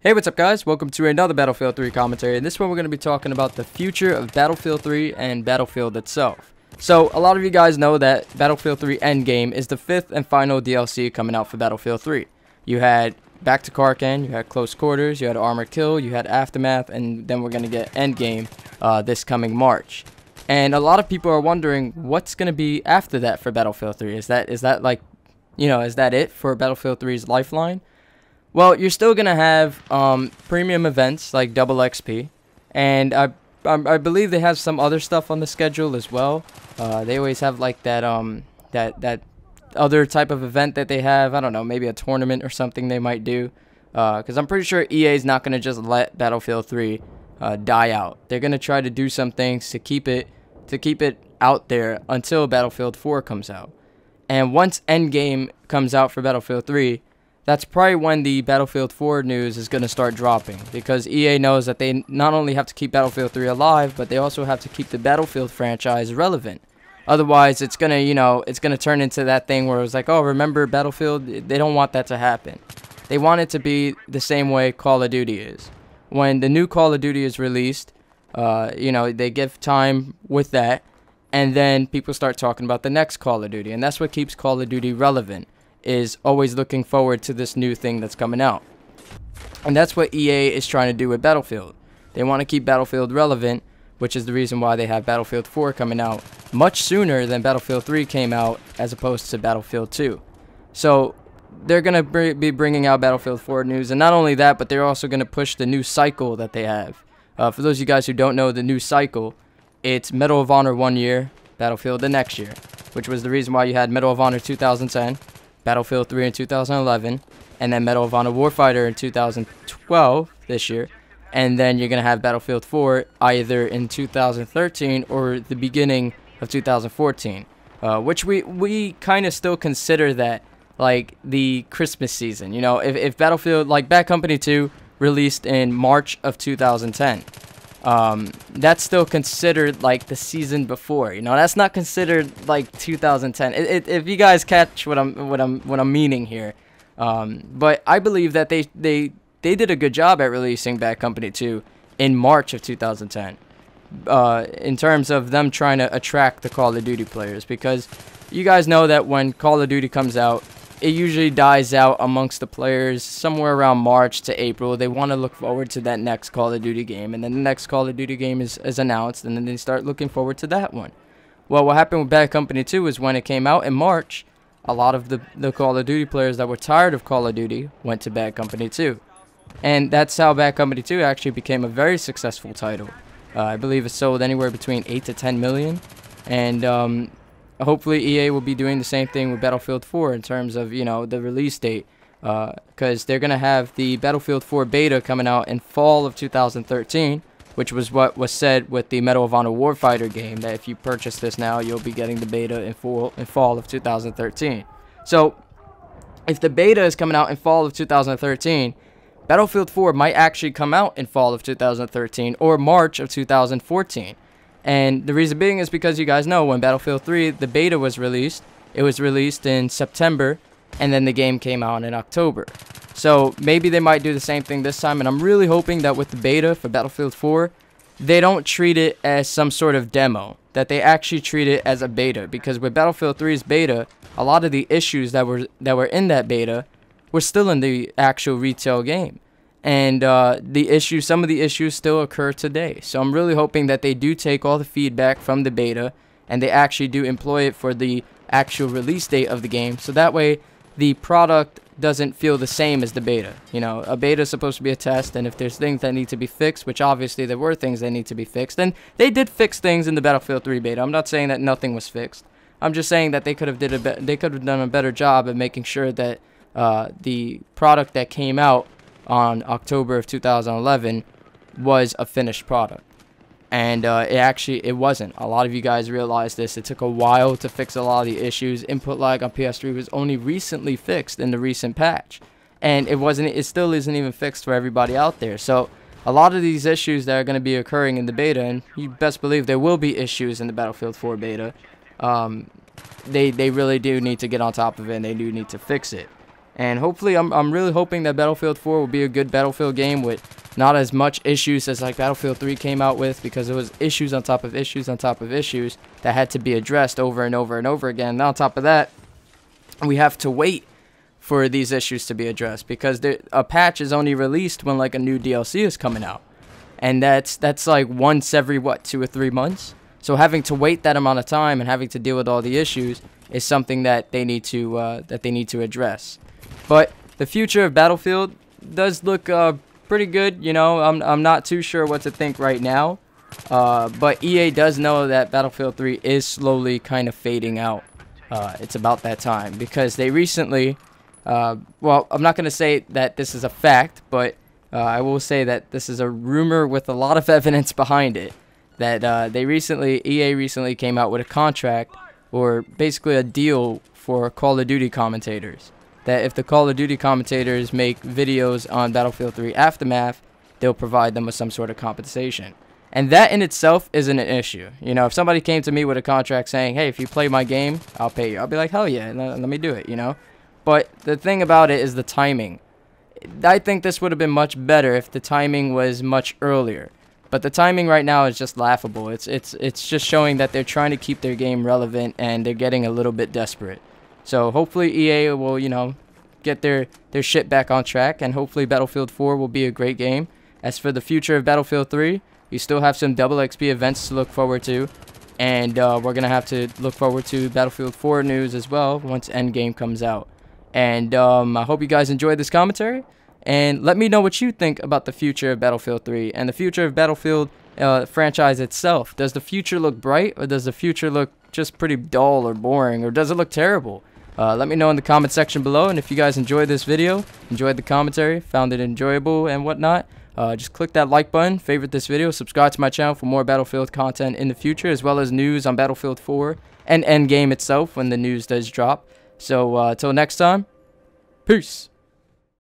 Hey, what's up guys? Welcome to another Battlefield 3 commentary. In this one we're going to be talking about the future of Battlefield 3 and Battlefield itself. So, a lot of you guys know that Battlefield 3 Endgame is the 5th and final DLC coming out for Battlefield 3. You had Back to Karkan, you had Close Quarters, you had Armored Kill, you had Aftermath, and then we're going to get Endgame this coming March. And a lot of people are wondering what's going to be after that for Battlefield 3. Is that like, is that it for Battlefield 3's lifeline? Well, you're still going to have premium events like double XP, and I believe they have some other stuff on the schedule as well. They always have like that that other type of event that they have. I don't know, maybe a tournament or something they might do. Because I'm pretty sure EA is not going to just let Battlefield 3 die out. They're going to try to do some things to keep it out there until Battlefield 4 comes out. And once Endgame comes out for Battlefield 3, that's probably when the Battlefield 4 news is going to start dropping, because EA knows that they not only have to keep Battlefield 3 alive, but they also have to keep the Battlefield franchise relevant. Otherwise, it's going to, it's going to turn into that thing where it's like, oh, remember Battlefield? They don't want that to happen. They want it to be the same way Call of Duty is. When the new Call of Duty is released, they give time with that, and then people start talking about the next Call of Duty, and that's what keeps Call of Duty relevant, is always looking forward to this new thing that's coming out. And that's what EA is trying to do with Battlefield. They want to keep Battlefield relevant, which is the reason why they have Battlefield 4 coming out much sooner than Battlefield 3 came out, as opposed to Battlefield 2. So they're going to be bringing out Battlefield 4 news, and not only that, but they're also going to push the new cycle that they have. For those of you guys who don't know the new cycle, it's Medal of Honor 1 year, Battlefield the next year, which was the reason why you had Medal of Honor 2010, Battlefield 3 in 2011, and then Medal of Honor Warfighter in 2012 this year, and then you're going to have Battlefield 4 either in 2013 or the beginning of 2014, which we kind of still consider that like the Christmas season. You know, if Battlefield, like Bad Company 2 released in March of 2010, that's still considered like the season before. You know, that's not considered like 2010. If you guys catch what I'm meaning here, but I believe that they did a good job at releasing Bad Company 2 in March of 2010, in terms of them trying to attract the Call of Duty players, because you guys know that when Call of Duty comes out, it usually dies out amongst the players somewhere around March to April. They want to look forward to that next Call of Duty game, and then the next Call of Duty game is announced, and then they start looking forward to that one. Well, what happened with Bad Company 2 is when it came out in March, a lot of the Call of Duty players that were tired of Call of Duty went to Bad Company 2. And that's how Bad Company 2 actually became a very successful title. I believe it sold anywhere between 8 to 10 million, and hopefully EA will be doing the same thing with Battlefield 4 in terms of, the release date, because they're going to have the Battlefield 4 beta coming out in fall of 2013, which was what was said with the Medal of Honor Warfighter game, that if you purchase this now, you'll be getting the beta in fall of 2013. So, if the beta is coming out in fall of 2013, Battlefield 4 might actually come out in fall of 2013 or March of 2014. And the reason being is because you guys know when Battlefield 3, the beta was released, it was released in September, and then the game came out in October. So maybe they might do the same thing this time, and I'm really hoping that with the beta for Battlefield 4, they don't treat it as some sort of demo, that they actually treat it as a beta, because with Battlefield 3's beta, a lot of the issues that were in that beta were still in the actual retail game. And some of the issues still occur today. So I'm really hoping that they do take all the feedback from the beta and they actually do employ it for the actual release date of the game. So that way the product doesn't feel the same as the beta. A beta is supposed to be a test, and if there's things that need to be fixed, which obviously there were things that need to be fixed, and they did fix things in the Battlefield 3 beta. I'm not saying that nothing was fixed. I'm just saying that they could have done a better job of making sure that the product that came out on October of 2011 was a finished product, and it wasn't. A lot of you guys realize this. It took a while to fix a lot of the issues. Input lag on PS3 was only recently fixed in the recent patch, and it still isn't even fixed for everybody out there. So a lot of these issues that are going to be occurring in the beta, and you best believe there will be issues in the Battlefield 4 beta, they really do need to get on top of it, and they do need to fix it. And hopefully, I'm really hoping that Battlefield 4 will be a good Battlefield game with not as much issues as like Battlefield 3 came out with, because it was issues on top of issues on top of issues that had to be addressed over and over and over again. And on top of that, we have to wait for these issues to be addressed, because a patch is only released when like a new DLC is coming out, and that's like once every what, 2 or 3 months. So having to wait that amount of time and having to deal with all the issues is something that they need to address. But the future of Battlefield does look pretty good. You know, I'm not too sure what to think right now, but EA does know that Battlefield 3 is slowly kind of fading out. It's about that time, because they recently, well, I'm not going to say that this is a fact, but I will say that this is a rumor with a lot of evidence behind it, that EA recently came out with a contract, or basically a deal for Call of Duty commentators, that if the Call of Duty commentators make videos on Battlefield 3 Aftermath, they'll provide them with some sort of compensation. And that in itself isn't an issue. You know, if somebody came to me with a contract saying, hey, if you play my game, I'll pay you, I'll be like, hell yeah, let me do it, you know. But the thing about it is the timing. I think this would have been much better if the timing was much earlier. But the timing right now is just laughable. It's just showing that they're trying to keep their game relevant, and they're getting a little bit desperate. So hopefully EA will, you know, get their shit back on track, and hopefully Battlefield 4 will be a great game. As for the future of Battlefield 3, we still have some double XP events to look forward to, and we're going to have to look forward to Battlefield 4 news as well once Endgame comes out. And I hope you guys enjoyed this commentary, and let me know what you think about the future of Battlefield 3 and the future of Battlefield franchise itself. Does the future look bright, or does the future look just pretty dull or boring, or does it look terrible? Let me know in the comment section below, and if you guys enjoyed this video, enjoyed the commentary, found it enjoyable and whatnot, just click that like button, favorite this video, subscribe to my channel for more Battlefield content in the future, as well as news on Battlefield 4 and Endgame itself when the news does drop. So, till next time, peace!